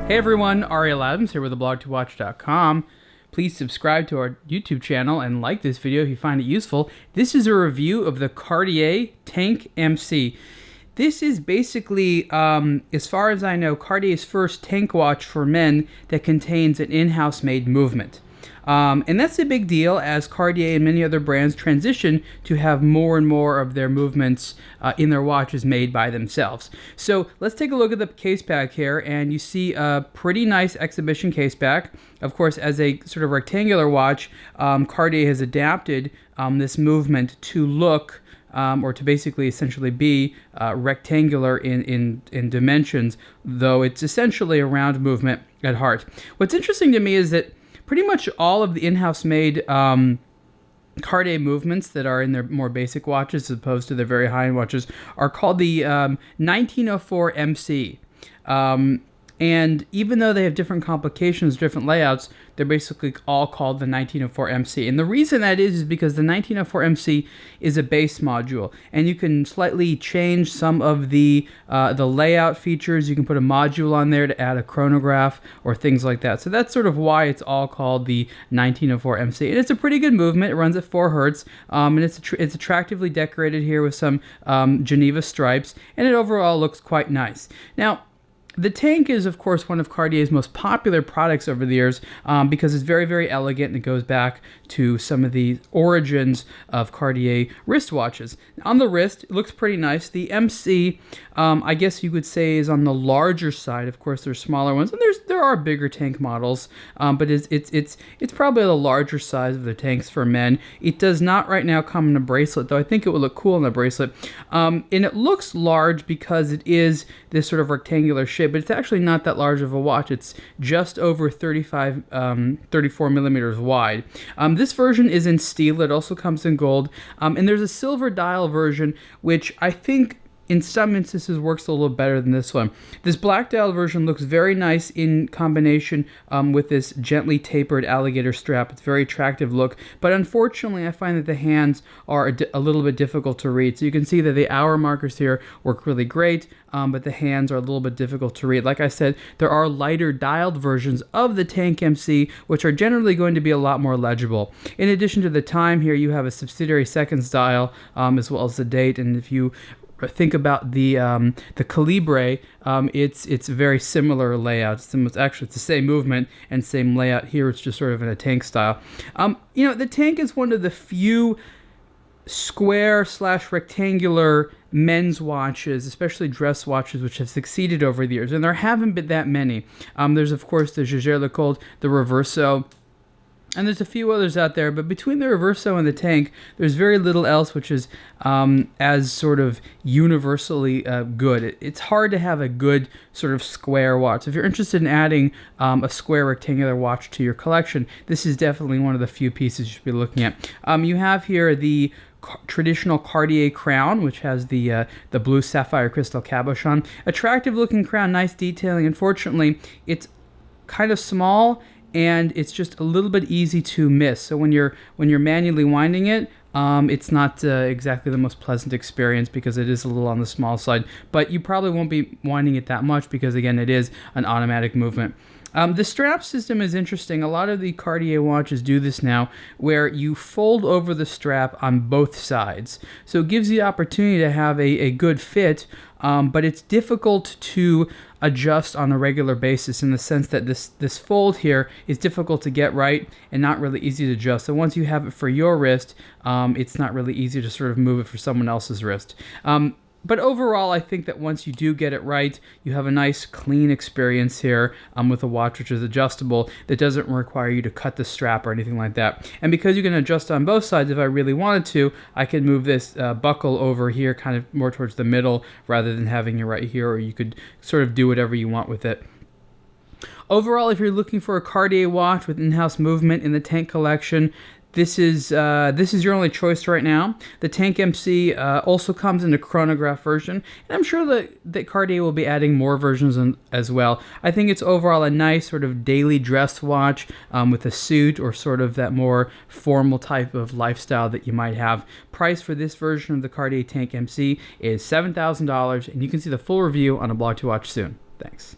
Hey everyone, Ariel Adams here with aBlogtoWatch.com. Please subscribe to our YouTube channel and like this video if you find it useful. This is a review of the Cartier Tank MC. This is basically, as far as I know, Cartier's first tank watch for men that contains an in-house made movement. And that's a big deal as Cartier and many other brands transition to have more and more of their movements in their watches made by themselves. So let's take a look at the case back here, and you see a pretty nice exhibition case back. Of course, as a sort of rectangular watch, Cartier has adapted this movement to look or to basically essentially be rectangular in dimensions, though it's essentially a round movement at heart. What's interesting to me is that pretty much all of the in-house made Cartier movements that are in their more basic watches as opposed to their very high-end watches are called the 1904 MC. And even though they have different complications, different layouts, they're basically all called the 1904 MC. And the reason that is because the 1904 MC is a base module, and you can slightly change some of the layout features. You can put a module on there to add a chronograph or things like that. So that's sort of why it's all called the 1904 MC. And it's a pretty good movement. It runs at 4 Hertz, and it's attractively decorated here with some Geneva stripes, and it overall looks quite nice. Now, the Tank is, of course, one of Cartier's most popular products over the years because it's very, very elegant, and it goes back to some of the origins of Cartier wristwatches. On the wrist, it looks pretty nice. The MC, I guess you could say, is on the larger side. Of course, there's smaller ones, and there are bigger Tank models, but it's probably the larger size of the Tanks for men. It does not right now come in a bracelet, though I think it would look cool in a bracelet. And it looks large because it is this sort of rectangular shape, but it's actually not that large of a watch. It's just over 34 millimeters wide. This version is in steel. It also comes in gold. And there's a silver dial version, which I think in some instances works a little better than this one. This black dial version looks very nice in combination with this gently tapered alligator strap. It's a very attractive look, but unfortunately I find that the hands are a little bit difficult to read. So you can see that the hour markers here work really great, but the hands are a little bit difficult to read. Like I said, there are lighter dialed versions of the Tank MC, which are generally going to be a lot more legible. In addition to the time here, you have a subsidiary seconds dial as well as the date, and if you think about the Calibre, it's a very similar layout. It's the same movement and same layout. Here it's just sort of in a Tank style. The Tank is one of the few square/rectangular men's watches, especially dress watches, which have succeeded over the years, and there haven't been that many. There's of course the Jaeger-LeCoultre, the Reverso, and there's a few others out there, but between the Reverso and the Tank, there's very little else which is as sort of universally good. It's hard to have a good sort of square watch. If you're interested in adding a square rectangular watch to your collection, this is definitely one of the few pieces you should be looking at. You have here the traditional Cartier crown, which has the blue sapphire crystal cabochon. Attractive looking crown, nice detailing. Unfortunately, it's kind of small, and it's just a little bit easy to miss. So when you're manually winding it, it's not exactly the most pleasant experience because it is a little on the small side. But you probably won't be winding it that much because, again, it is an automatic movement. The strap system is interesting. A lot of the Cartier watches do this now, where you fold over the strap on both sides. So it gives you the opportunity to have a good fit, but it's difficult to adjust on a regular basis in the sense that this fold here is difficult to get right and not really easy to adjust. So once you have it for your wrist, it's not really easy to sort of move it for someone else's wrist. But overall, I think that once you do get it right, you have a nice, clean experience here with a watch which is adjustable that doesn't require you to cut the strap or anything like that. And because you can adjust on both sides, if I really wanted to, I could move this buckle over here kind of more towards the middle rather than having it right here, or you could sort of do whatever you want with it. Overall, if you're looking for a Cartier watch with in-house movement in the Tank collection, this is your only choice right now. The Tank MC also comes in a chronograph version, and I'm sure that Cartier will be adding more versions as well. I think it's overall a nice sort of daily dress watch with a suit or sort of that more formal type of lifestyle that you might have. Price for this version of the Cartier Tank MC is $7,000, and you can see the full review on aBlogtoWatch soon. Thanks.